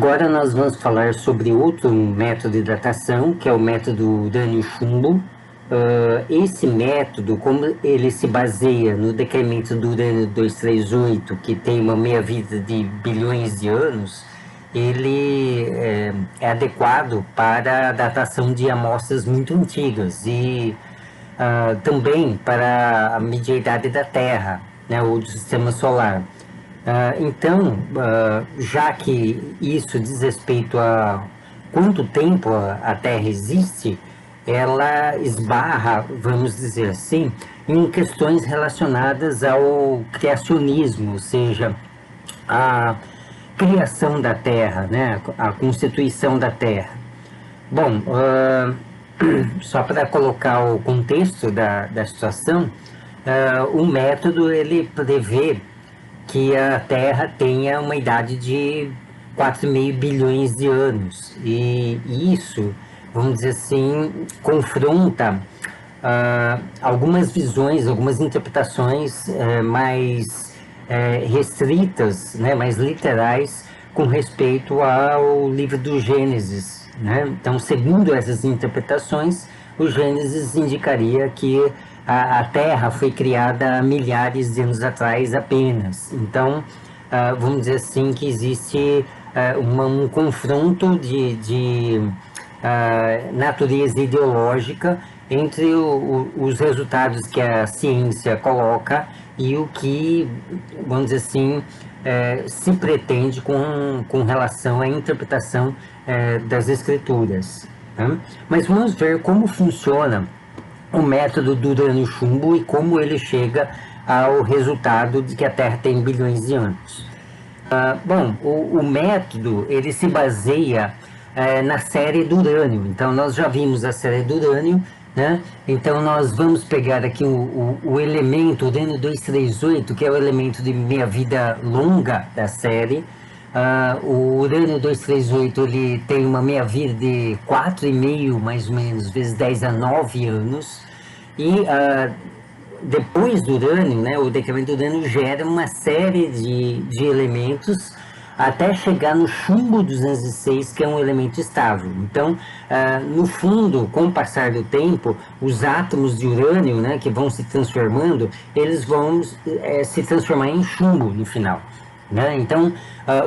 Agora nós vamos falar sobre outro método de datação, que é o método urânio-chumbo. Esse método, como ele se baseia no decaimento do urânio 238, que tem uma meia-vida de bilhões de anos, ele é adequado para a datação de amostras muito antigas e também para a media-idade da Terra, né, ou do Sistema Solar. Então, já que isso diz respeito a quanto tempo a Terra existe, ela esbarra, vamos dizer assim, em questões relacionadas ao criacionismo, ou seja, a criação da Terra, né, a constituição da Terra. Bom, só para colocar o contexto da situação, o método ele prevê que a Terra tenha uma idade de 4,5 bilhões de anos. E isso, vamos dizer assim, confronta algumas visões, algumas interpretações mais restritas, né, mais literais, com respeito ao livro do Gênesis. Né? Então, segundo essas interpretações, o Gênesis indicaria que a Terra foi criada há milhares de anos atrás apenas. Então, vamos dizer assim que existe um confronto de natureza ideológica entre os resultados que a ciência coloca e o que, vamos dizer assim, se pretende com relação à interpretação das escrituras. Né? Mas vamos ver como funciona o método do urânio-chumbo e como ele chega ao resultado de que a Terra tem bilhões de anos. Bom, o método ele se baseia na série do urânio. Então nós já vimos a série do urânio, né? Então nós vamos pegar aqui o elemento urânio 238, que é o elemento de meia-vida longa da série. O urânio 238 ele tem uma meia-vida de 4,5 mais ou menos vezes 10 a 9 anos e depois do urânio, né, o decaimento do urânio gera uma série de elementos até chegar no chumbo 206, que é um elemento estável. Então, no fundo, com o passar do tempo, os átomos de urânio, né, que vão se transformando, eles vão se transformar em chumbo no final. Né? Então,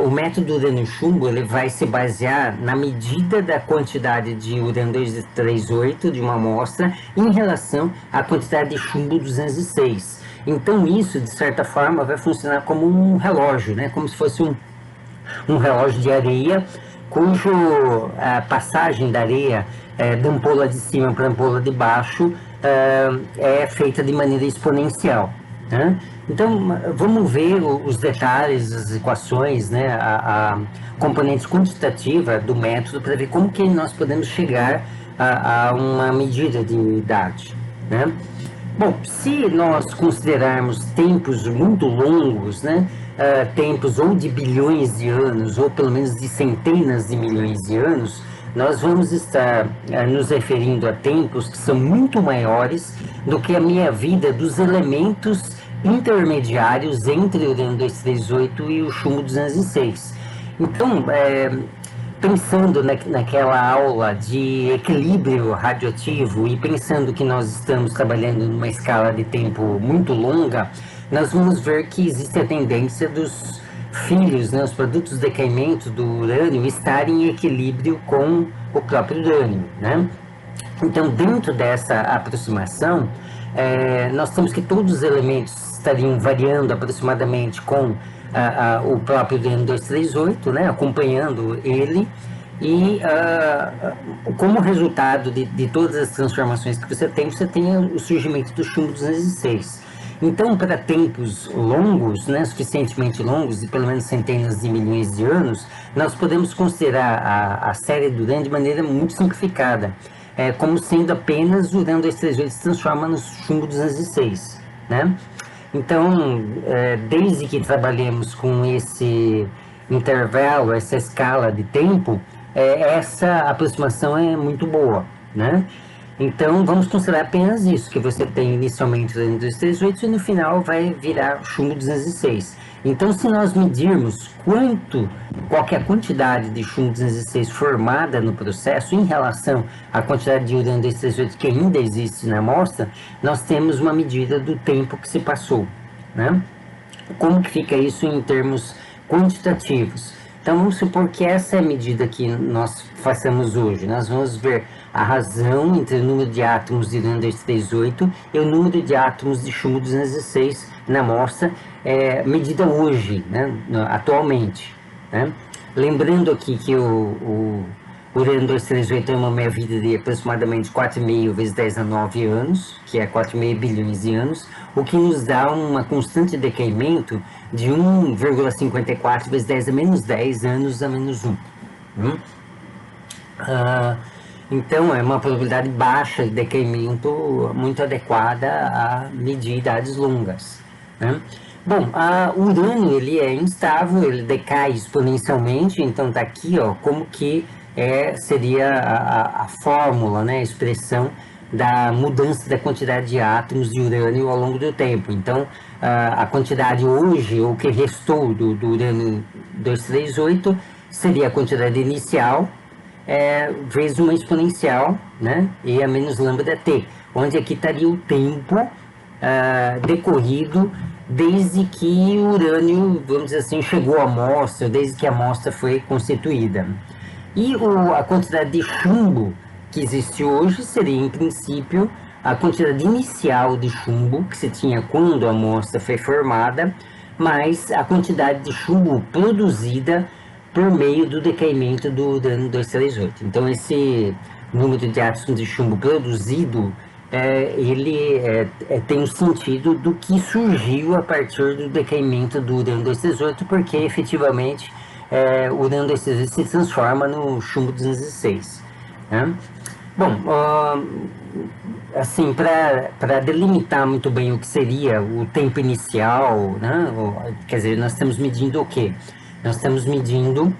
o método urânio-chumbo ele vai se basear na medida da quantidade de urânio 238 de uma amostra em relação à quantidade de chumbo 206. Então, isso, de certa forma, vai funcionar como um relógio, né? Como se fosse um relógio de areia, cujo passagem da areia da ampola de cima para a ampola de baixo é feita de maneira exponencial. Né? Então, vamos ver os detalhes, as equações, né, a componente quantitativa do método para ver como que nós podemos chegar a uma medida de idade. Né? Bom, se nós considerarmos tempos muito longos, né, tempos ou de bilhões de anos, ou pelo menos de centenas de milhões de anos, nós vamos estar nos referindo a tempos que são muito maiores do que a meia-vida dos elementos intermediários entre o urânio 238 e o chumbo 206. Então, pensando naquela aula de equilíbrio radioativo e pensando que nós estamos trabalhando numa escala de tempo muito longa, nós vamos ver que existe a tendência dos filhos, né, os produtos de decaimento do urânio estarem em equilíbrio com o próprio urânio. Né? Então, dentro dessa aproximação, nós temos que todos os elementos estariam variando aproximadamente com o próprio urânio 238, né, acompanhando ele, e como resultado de todas as transformações que você tem o surgimento do chumbo 206. Então, para tempos longos, né, suficientemente longos, de pelo menos centenas de milhões de anos, nós podemos considerar a série do urânio de maneira muito simplificada, como sendo apenas o urânio 238 se transforma no chumbo 206. Né? Então, desde que trabalhemos com esse intervalo, essa escala de tempo, essa aproximação é muito boa. Né? Então, vamos considerar apenas isso, que você tem inicialmente o urânio 238 e no final vai virar chumbo 206. Então, se nós medirmos qual é a quantidade de chumbo 206 formada no processo em relação à quantidade de urânio 238 que ainda existe na amostra, nós temos uma medida do tempo que se passou, né? Como que fica isso em termos quantitativos? Então, vamos supor que essa é a medida que nós façamos hoje. Nós vamos ver a razão entre o número de átomos de urânio 238 e o número de átomos de chumbo 206 na amostra, medida hoje, né, atualmente. Né? Lembrando aqui que o urânio 238 tem uma meia-vida de aproximadamente 4,5 vezes 10 a 9 anos, que é 4,5 bilhões de anos, o que nos dá uma constante de decaimento de 1,54 vezes 10 a menos 10 anos a menos 1. Então, é uma probabilidade baixa de decaimento muito adequada a medir idades longas. Né? Bom, o urânio ele é instável, ele decai exponencialmente, então está aqui ó, como que seria a fórmula, né, a expressão da mudança da quantidade de átomos de urânio ao longo do tempo. Então, a quantidade hoje, ou que restou do urânio 238, seria a quantidade inicial, vezes uma exponencial, né, e a menos lambda t, onde aqui estaria o tempo decorrido desde que o urânio, vamos dizer assim, chegou à amostra, desde que a amostra foi constituída. E a quantidade de chumbo que existe hoje seria, em princípio, a quantidade inicial de chumbo que se tinha quando a amostra foi formada, mais a quantidade de chumbo produzida por meio do decaimento do urânio 238. Então, esse número de átomos de chumbo produzido, ele tem o sentido do que surgiu a partir do decaimento do urânio 238, porque efetivamente o urânio 238 se transforma no chumbo 206. Né? Bom, assim, para delimitar muito bem o que seria o tempo inicial, né? Quer dizer, nós estamos medindo o quê? Nós estamos medindo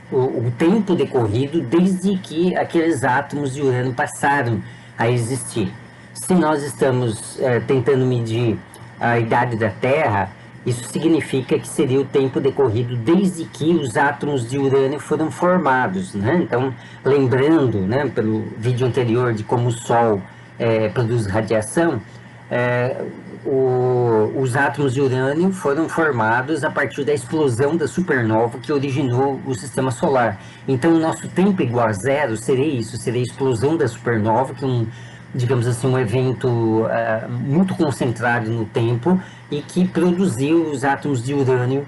o tempo decorrido desde que aqueles átomos de urânio passaram a existir. Se nós estamos tentando medir a idade da Terra, isso significa que seria o tempo decorrido desde que os átomos de urânio foram formados, né? Então, lembrando, né, pelo vídeo anterior de como o Sol produz radiação, os átomos de urânio foram formados a partir da explosão da supernova que originou o sistema solar. Então, o nosso tempo igual a zero seria isso, seria a explosão da supernova, que é digamos assim, um evento muito concentrado no tempo e que produziu os átomos de urânio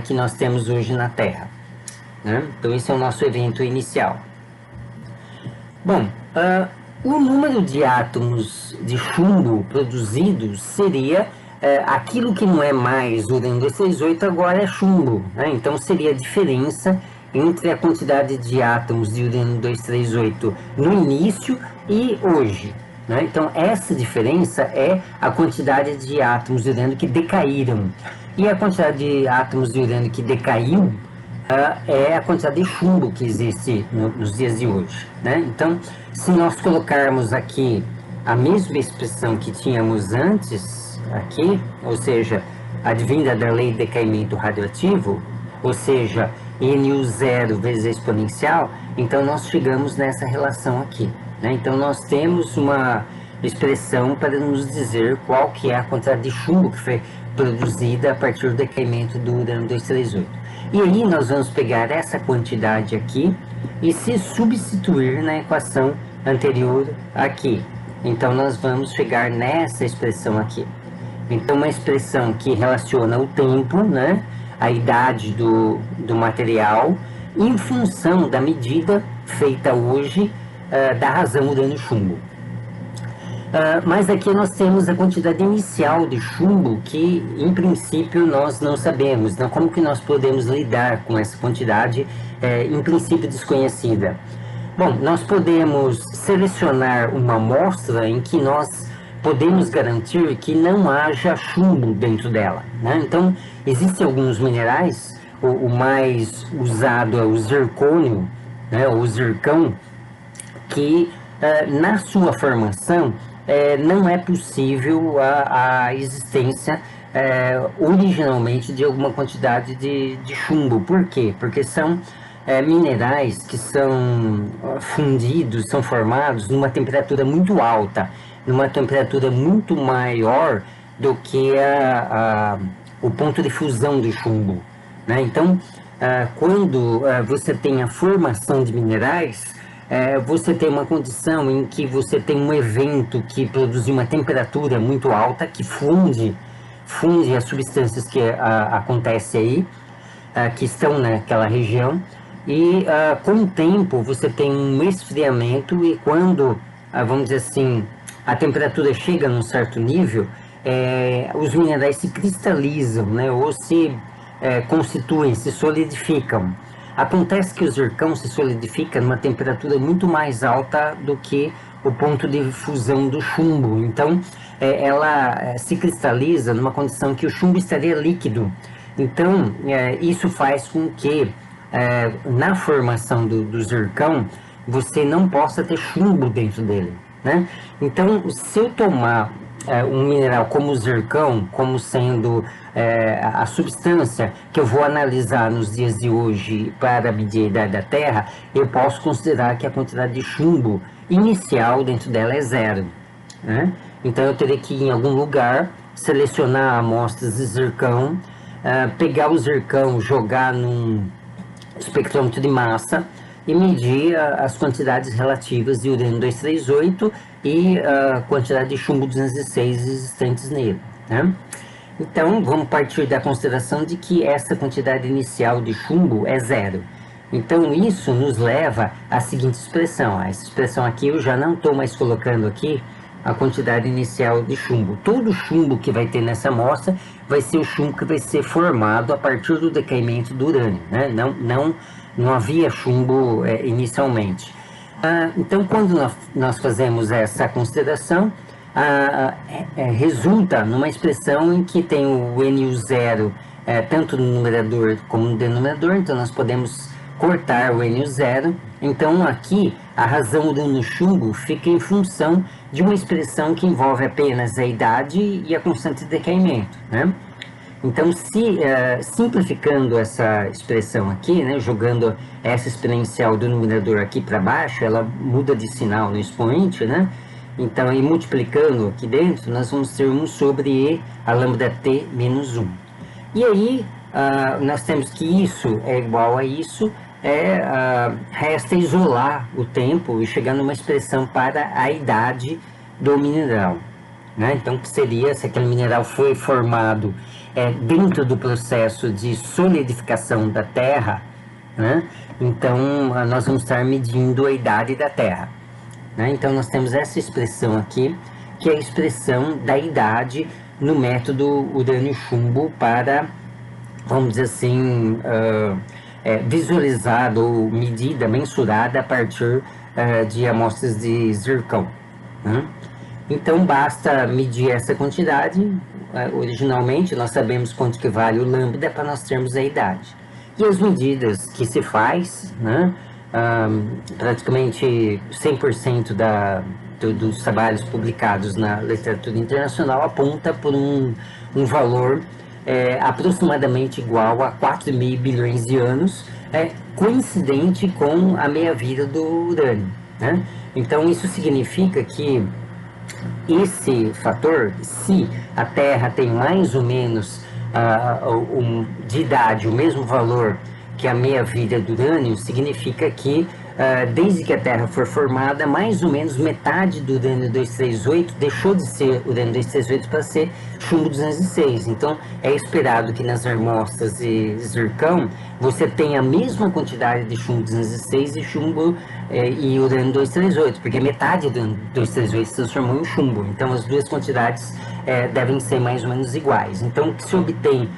que nós temos hoje na Terra. Né? Então, esse é o nosso evento inicial. Bom, o número de átomos de chumbo produzidos seria aquilo que não é mais urânio 238, agora é chumbo. Né? Então, seria a diferença entre a quantidade de átomos de urânio 238 no início e hoje. Né? Então, essa diferença é a quantidade de átomos de urânio que decaíram. E a quantidade de átomos de urânio que decaiu é a quantidade de chumbo que existe nos dias de hoje. Né? Então, se nós colocarmos aqui a mesma expressão que tínhamos antes, aqui, ou seja, advinda da lei de decaimento radioativo, ou seja, NU0 vezes a exponencial, então nós chegamos nessa relação aqui. Né? Então nós temos uma expressão para nos dizer qual que é a quantidade de chumbo que foi produzida a partir do decaimento do urânio 238. E aí nós vamos pegar essa quantidade aqui e se substituir na equação anterior aqui. Então nós vamos chegar nessa expressão aqui. Então uma expressão que relaciona o tempo, né? A idade do material, em função da medida feita hoje da razão urânio-chumbo. Mas aqui nós temos a quantidade inicial de chumbo que, em princípio, nós não sabemos. Então, como que nós podemos lidar com essa quantidade, em princípio, desconhecida? Bom, nós podemos selecionar uma amostra em que nós podemos garantir que não haja chumbo dentro dela. Né? Então, existem alguns minerais, o mais usado é o zircônio, né, ou zircão, que na sua formação, não é possível a existência originalmente de alguma quantidade de chumbo. Por quê? Porque são minerais que são fundidos, são formados numa temperatura muito alta, numa temperatura muito maior do que o ponto de fusão do chumbo, né? Então, quando você tem a formação de minerais, você tem uma condição em que você tem um evento que produz uma temperatura muito alta, que funde as substâncias que acontecem aí, que estão naquela região, e com o tempo você tem um esfriamento, e quando, vamos dizer assim, a temperatura chega num certo nível, os minerais se cristalizam, né, ou se constituem, se solidificam. Acontece que o zircão se solidifica numa temperatura muito mais alta do que o ponto de fusão do chumbo. Então, ela se cristaliza numa condição que o chumbo estaria líquido. Então, isso faz com que, na formação do zircão, você não possa ter chumbo dentro dele, né? Então, se eu tomar um mineral como o zircão, como sendo a substância que eu vou analisar nos dias de hoje para medir a idade da Terra, eu posso considerar que a quantidade de chumbo inicial dentro dela é zero, né? Então eu teria que ir em algum lugar, selecionar amostras de zircão, pegar o zircão, jogar num espectrômetro de massa e medir as quantidades relativas de urânio 238 e a quantidade de chumbo 206 existentes nele, né? Então, vamos partir da consideração de que essa quantidade inicial de chumbo é zero. Então, isso nos leva à seguinte expressão. Essa expressão aqui eu já não estou mais colocando aqui a quantidade inicial de chumbo. Todo chumbo que vai ter nessa amostra vai ser o chumbo que vai ser formado a partir do decaimento do urânio, né? Não havia chumbo inicialmente. Então, quando nós fazemos essa consideração, resulta numa expressão em que tem o NU0 tanto no numerador como no denominador. Então nós podemos cortar o NU0. Então aqui a razão do chumbo fica em função de uma expressão que envolve apenas a idade e a constante de decaimento, né? Então, simplificando essa expressão aqui, né, jogando essa exponencial do numerador aqui para baixo, ela muda de sinal no expoente, né? Então, e multiplicando aqui dentro, nós vamos ter 1 sobre E, a lambda T menos 1. E aí, nós temos que isso é igual a isso, resta isolar o tempo e chegar numa expressão para a idade do mineral, né? Então, que seria, se aquele mineral foi formado dentro do processo de solidificação da Terra, né? Então, nós vamos estar medindo a idade da Terra, né? Então, nós temos essa expressão aqui, que é a expressão da idade no método urânio-chumbo para, vamos dizer assim, visualizada ou medida, mensurada a partir de amostras de zircão, né? Então, basta medir essa quantidade. Originalmente, nós sabemos quanto que vale o lambda para nós termos a idade. E as medidas que se faz, né, praticamente 100% dos trabalhos publicados na literatura internacional aponta por um valor aproximadamente igual a 4,5 bilhões de anos, coincidente com a meia-vida do urânio, né? Então, isso significa que esse fator, se a Terra tem mais ou menos de idade o mesmo valor que a meia-vida do urânio, significa que desde que a Terra for formada, mais ou menos metade do urânio 238 deixou de ser urânio 238 para ser chumbo 206. Então, é esperado que nas amostras de zircão você tenha a mesma quantidade de chumbo 206 e chumbo e urânio 238, porque metade do 238 se transformou em chumbo. Então, as duas quantidades devem ser mais ou menos iguais. Então, o que se obtém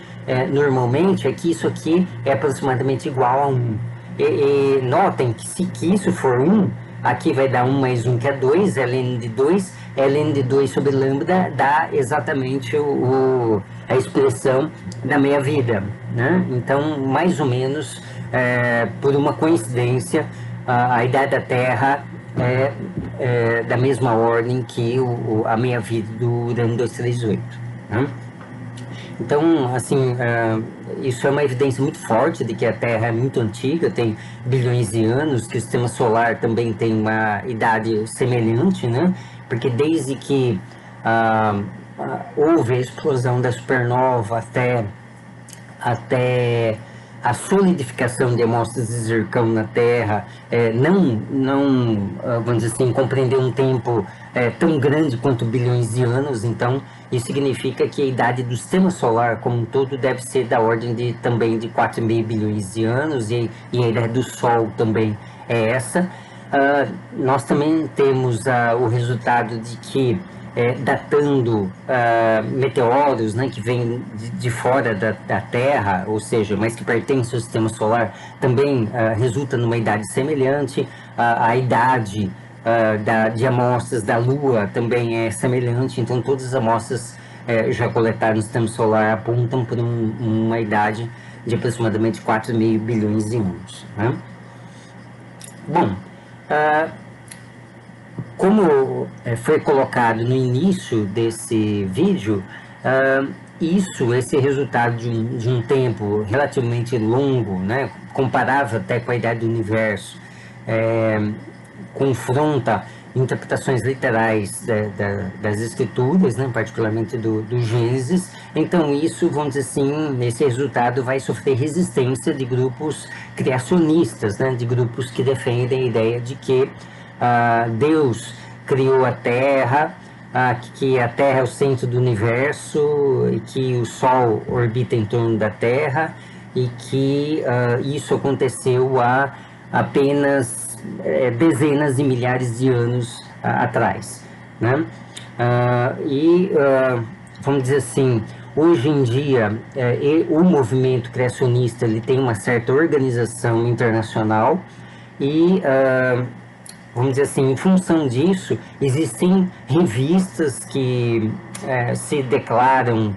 normalmente é que isso aqui é aproximadamente igual a 1. E notem que que isso for 1, aqui vai dar 1 mais 1, que é 2, ln de 2, ln de 2 sobre lambda dá exatamente a expressão da meia-vida, né? Então, mais ou menos, por uma coincidência, a idade da Terra é da mesma ordem que a meia-vida do Urano 238, né? Então, assim, isso é uma evidência muito forte de que a Terra é muito antiga, tem bilhões de anos, que o Sistema Solar também tem uma idade semelhante, né? Porque desde que houve a explosão da supernova até a solidificação de amostras de zircão na Terra, vamos dizer assim, compreender um tempo tão grande quanto bilhões de anos. Então, isso significa que a idade do Sistema Solar como um todo deve ser da ordem também de 4,5 bilhões de anos, e a idade do Sol também é essa. Nós também temos o resultado de que datando meteoros, né, que vêm de fora da Terra, ou seja, mas que pertencem ao Sistema Solar, também resulta numa idade semelhante. A idade de amostras da Lua também é semelhante. Então, todas as amostras já coletadas no Sistema Solar apontam para uma idade de aproximadamente 4,5 bilhões de anos, né? Bom, como foi colocado no início desse vídeo, esse resultado de um tempo relativamente longo, né, comparável até com a idade do universo, confronta interpretações literais das escrituras, né, particularmente do Gênesis. Então isso, vamos dizer assim, esse resultado vai sofrer resistência de grupos criacionistas, né, de grupos que defendem a ideia de que Deus criou a Terra, que a Terra é o centro do universo e que o Sol orbita em torno da Terra, e que isso aconteceu há apenas dezenas de milhares de anos atrás, né? Vamos dizer assim, hoje em dia o movimento criacionista ele tem uma certa organização internacional e vamos dizer assim, em função disso, existem revistas que se declaram,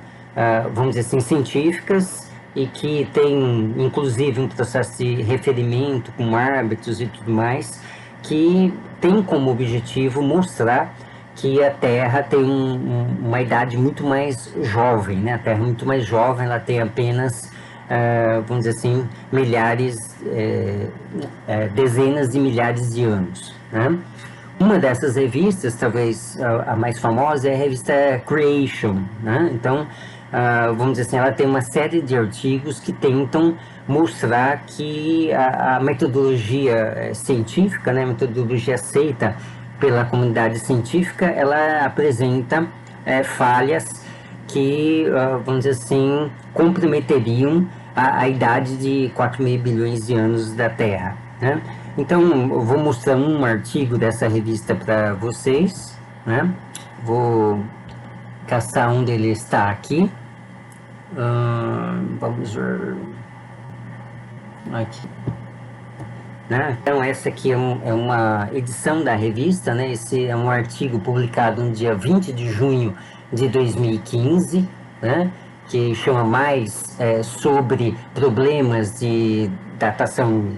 vamos dizer assim, científicas, e que têm, inclusive, um processo de referimento com árbitros e tudo mais, que tem como objetivo mostrar que a Terra tem uma idade muito mais jovem, né? A Terra é muito mais jovem, ela tem apenas vamos dizer assim, dezenas de milhares de anos, né? Uma dessas revistas, talvez a mais famosa, é a revista Creation, né? Então, vamos dizer assim, ela tem uma série de artigos que tentam mostrar que a metodologia científica, né, a metodologia aceita pela comunidade científica, ela apresenta falhas que, vamos dizer assim, comprometeriam a idade de 4,5 bilhões de anos da Terra, né? Então, eu vou mostrar um artigo dessa revista para vocês, né? Vou caçar onde ele está aqui. Vamos ver. Aqui. Né? Então, essa aqui é uma edição da revista, né? Esse é um artigo publicado no dia 20 de junho de 2015, né? Que chama mais sobre problemas de datação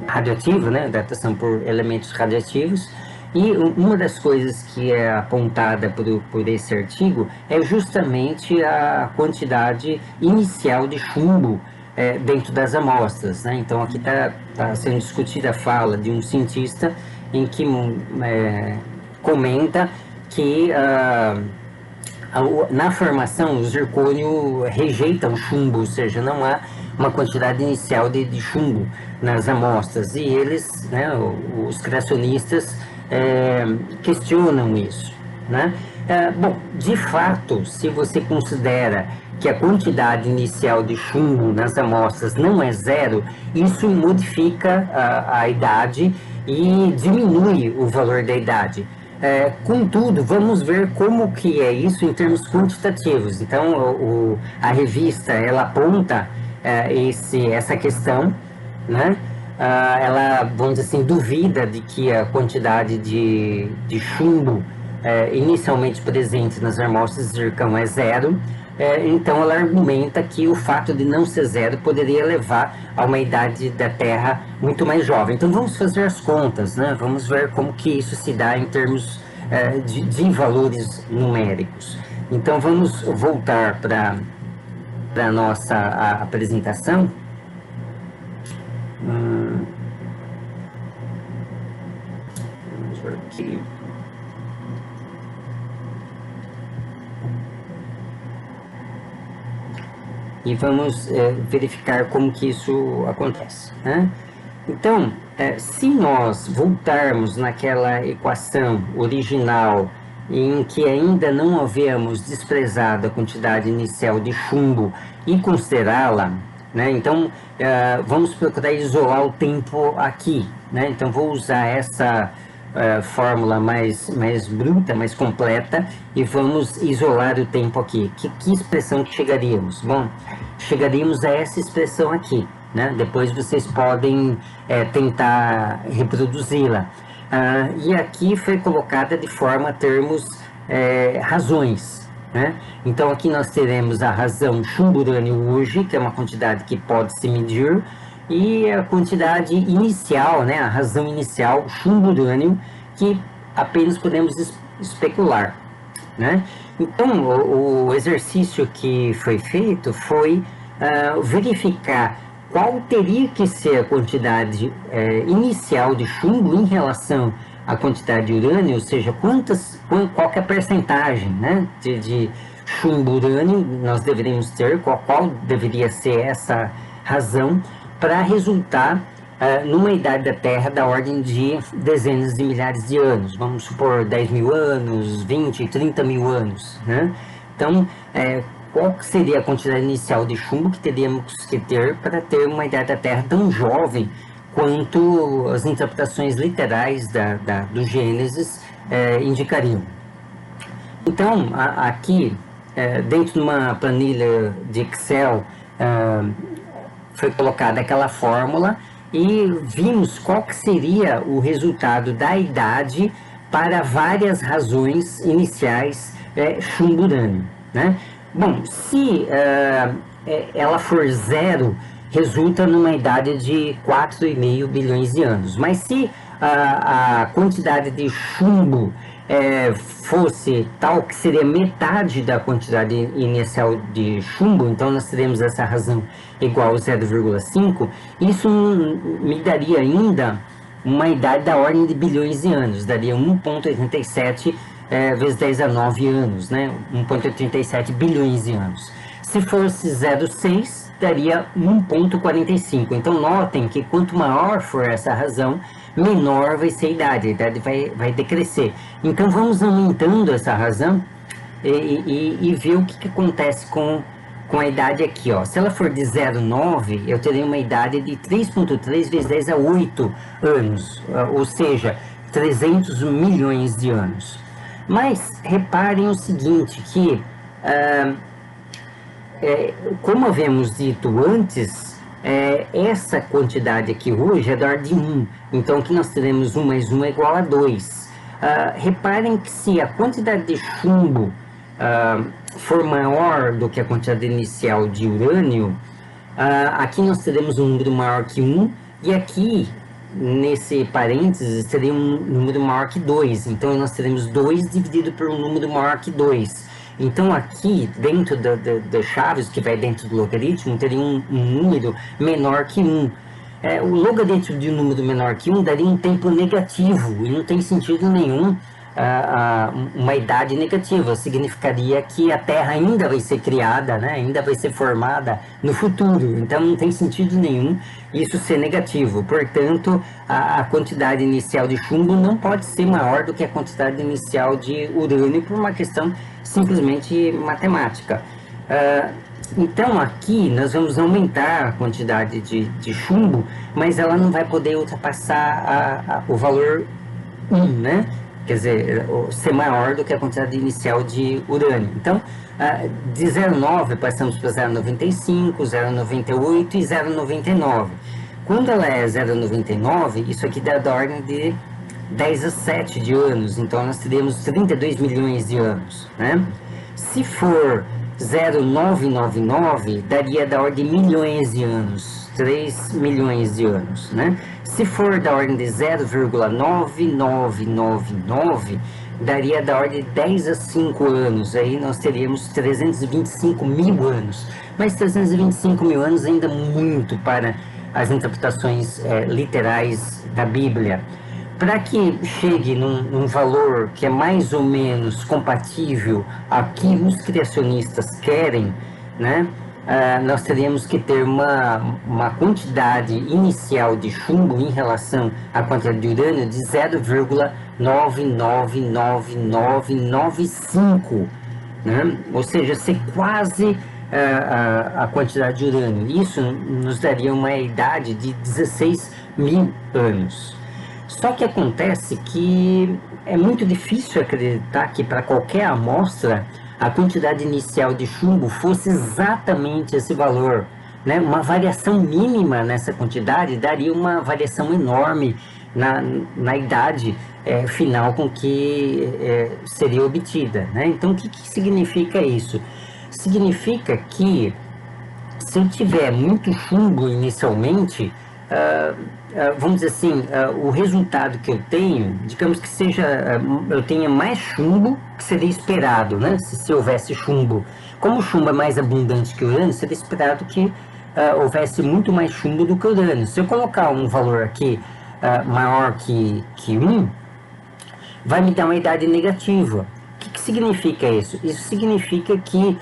radioativa, né? Datação por elementos radioativos. E uma das coisas que é apontada por esse artigo é justamente a quantidade inicial de chumbo dentro das amostras, né? Então aqui está sendo discutida a fala de um cientista em que comenta que na formação o zircônio rejeita o chumbo, ou seja, não há uma quantidade inicial de chumbo nas amostras, e eles, né, os criacionistas, questionam isso, né? Bom, de fato, se você considera que a quantidade inicial de chumbo nas amostras não é zero, isso modifica a idade e diminui o valor da idade. Contudo, vamos ver como que é isso em termos quantitativos. Então, a revista, ela aponta essa questão, né? Ela, vamos dizer assim, duvida de que a quantidade de chumbo inicialmente presente nas amostras de zircão é zero, então ela argumenta que o fato de não ser zero poderia levar a uma idade da Terra muito mais jovem. Então vamos fazer as contas, né? Vamos ver como que isso se dá em termos de valores numéricos. Então vamos voltar para a nossa apresentação. Vamos ver aqui. E vamos verificar como que isso acontece, né? Então, se nós voltarmos naquela equação original em que ainda não havíamos desprezado a quantidade inicial de chumbo e considerá-la, né? Então, vamos procurar isolar o tempo aqui, né? Então, vou usar essa fórmula mais bruta, mais completa, e vamos isolar o tempo aqui. Que expressão que chegaríamos? Bom, chegaríamos a essa expressão aqui, né? Depois vocês podem tentar reproduzi-la. E aqui foi colocada de forma a termos razões, né? Então aqui nós teremos a razão chumbo-urânio hoje, que é uma quantidade que pode se medir, e a quantidade inicial, né, a razão inicial, chumbo-urânio, que apenas podemos especular, né? Então, o exercício que foi feito foi verificar qual teria que ser a quantidade inicial de chumbo em relação à quantidade de urânio, ou seja, qual que é a percentagem, né, de chumbo-urânio nós deveríamos ter, qual deveria ser essa razão, para resultar numa idade da Terra da ordem de dezenas de milhares de anos. Vamos supor 10 mil anos, 20, 30 mil anos, né? Então, qual seria a quantidade inicial de chumbo que teríamos que ter para ter uma idade da Terra tão jovem quanto as interpretações literais do Gênesis indicariam? Então, aqui, dentro de uma planilha de Excel, foi colocada aquela fórmula e vimos qual que seria o resultado da idade para várias razões iniciais chumbo-urânio, né? Bom, se ela for zero, resulta numa idade de 4,5 bilhões de anos. Mas se a quantidade de chumbo fosse tal que seria metade da quantidade inicial de chumbo, então nós teremos essa razão igual a 0,5, isso me daria ainda uma idade da ordem de bilhões de anos, daria 1,87 vezes 10 a 9 anos, né? 1,87 bilhões de anos. Se fosse 0,6, daria 1,45. Então notem que quanto maior for essa razão, menor vai ser a idade vai decrescer. Então vamos aumentando essa razão e ver o que acontece com a idade aqui, ó. Se ela for de 0,9, eu terei uma idade de 3,3 vezes 10 a 8 anos, ou seja, 300 milhões de anos. Mas reparem o seguinte, que como havíamos dito antes, essa quantidade aqui hoje é da ordem de 1. Então aqui nós teremos 1 mais 1 é igual a 2. Reparem que se a quantidade de chumbo for maior do que a quantidade inicial de urânio, aqui nós teremos um número maior que 1, e aqui, nesse parênteses, teria um número maior que 2. Então nós teremos 2 dividido por um número maior que 2. Então aqui, dentro das chaves, que vai dentro do logaritmo, teria um número menor que 1. O logaritmo de um número menor que 1 daria um tempo negativo, e não tem sentido nenhum uma idade negativa. Significaria que a Terra ainda vai ser criada, né? Ainda vai ser formada no futuro. Então não tem sentido nenhum isso ser negativo. Portanto, a quantidade inicial de chumbo não pode ser maior do que a quantidade inicial de urânio, por uma questão simplesmente matemática. Então aqui nós vamos aumentar a quantidade de chumbo, mas ela não vai poder ultrapassar o valor 1, né? Quer dizer, ser maior do que a quantidade inicial de urânio. Então, de 0,9 passamos para 0,95, 0,98 e 0,99. Quando ela é 0,99, isso aqui dá da ordem de 10 a 7 de anos. Então, nós teremos 32 milhões de anos, né? Se for 0,999 daria da ordem de milhões de anos, 3 milhões de anos, né? Se for da ordem de 0,9999, daria da ordem de 10 a 5 anos, aí nós teríamos 325 mil anos. Mas 325 mil anos ainda muito para as interpretações literais da Bíblia. Para que chegue num valor que é mais ou menos compatível ao que os criacionistas querem, né? Nós teríamos que ter uma quantidade inicial de chumbo em relação à quantidade de urânio de 0,999995, né? Ou seja, ser quase a quantidade de urânio. Isso nos daria uma idade de 16 mil anos. Só que acontece que é muito difícil acreditar que para qualquer amostra a quantidade inicial de chumbo fosse exatamente esse valor, né? Uma variação mínima nessa quantidade daria uma variação enorme na idade final com que seria obtida, né? Então, o que significa isso? Significa que se eu tiver muito chumbo inicialmente, vamos dizer assim, o resultado que eu tenho, digamos que seja, eu tenha mais chumbo que seria esperado, né? Se houvesse chumbo. Como o chumbo é mais abundante que o urânio, seria esperado que houvesse muito mais chumbo do que o urânio. Se eu colocar um valor aqui maior que 1, vai me dar uma idade negativa. O que significa isso? Isso significa que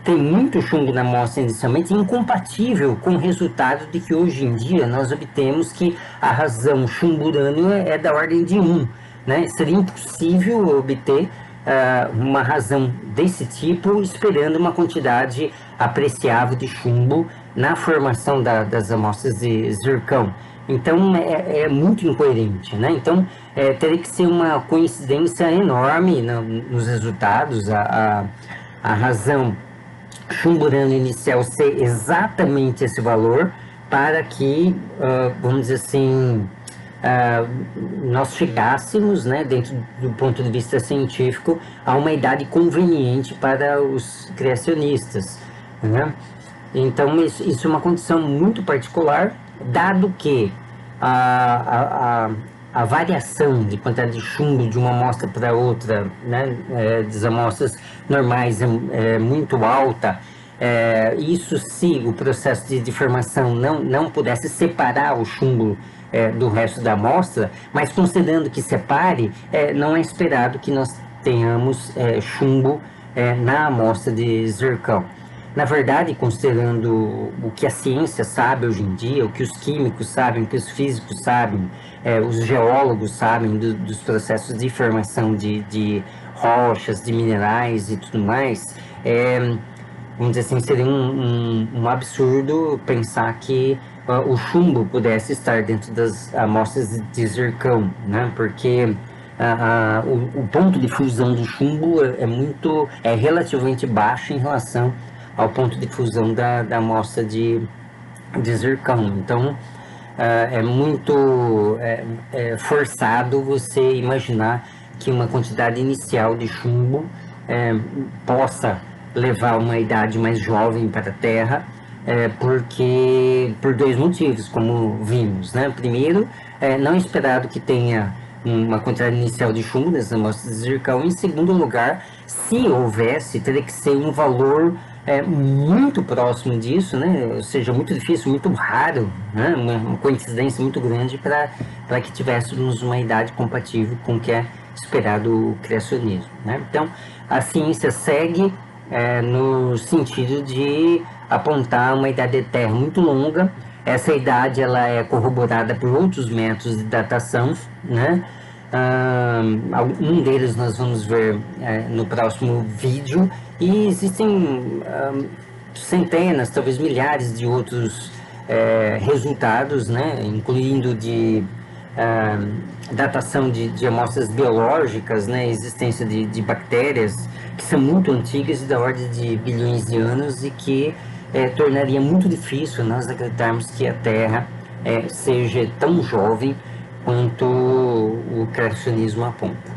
tem muito chumbo na amostra inicialmente, incompatível com o resultado de que hoje em dia nós obtemos que a razão chumbo-urânio é da ordem de 1, né? Seria impossível obter uma razão desse tipo esperando uma quantidade apreciável de chumbo na formação das amostras de zircão. Então é muito incoerente, né? Então teria que ser uma coincidência enorme nos resultados, a razão chumbo-urânio inicial ser exatamente esse valor para que, vamos dizer assim, nós chegássemos, né, dentro do ponto de vista científico, a uma idade conveniente para os criacionistas, né? Então, isso é uma condição muito particular, dado que a variação de quantidade de chumbo de uma amostra para outra, né, das amostras normais é muito alta. Isso se o processo de formação não pudesse separar o chumbo do resto da amostra, mas considerando que separe, não é esperado que nós tenhamos chumbo na amostra de zircão. Na verdade, considerando o que a ciência sabe hoje em dia, o que os químicos sabem, o que os físicos sabem, os geólogos sabem dos processos de formação de rochas, de minerais e tudo mais, vamos dizer assim, seria um absurdo pensar que o chumbo pudesse estar dentro das amostras de zircão, né? Porque o ponto de fusão do chumbo é relativamente baixo em relação ao ponto de fusão da amostra de zircão. Então, é muito forçado você imaginar que uma quantidade inicial de chumbo possa levar uma idade mais jovem para a Terra, por dois motivos, como vimos, né? Primeiro, não é esperado que tenha uma quantidade inicial de chumbo nessas amostras de zircão. Em segundo lugar, se houvesse, teria que ser um valor muito próximo disso, né? Ou seja, muito difícil, muito raro, né? Uma coincidência muito grande para que tivéssemos uma idade compatível com o que é esperado o criacionismo, né? Então, a ciência segue no sentido de apontar uma idade da Terra muito longa. Essa idade ela é corroborada por outros métodos de datação, né? Um deles nós vamos ver no próximo vídeo, e existem centenas, talvez milhares de outros resultados, né? Incluindo de datação de amostras biológicas, né? Existência de bactérias que são muito antigas e da ordem de bilhões de anos, e que tornaria muito difícil nós acreditarmos que a Terra seja tão jovem quanto o criacionismo aponta.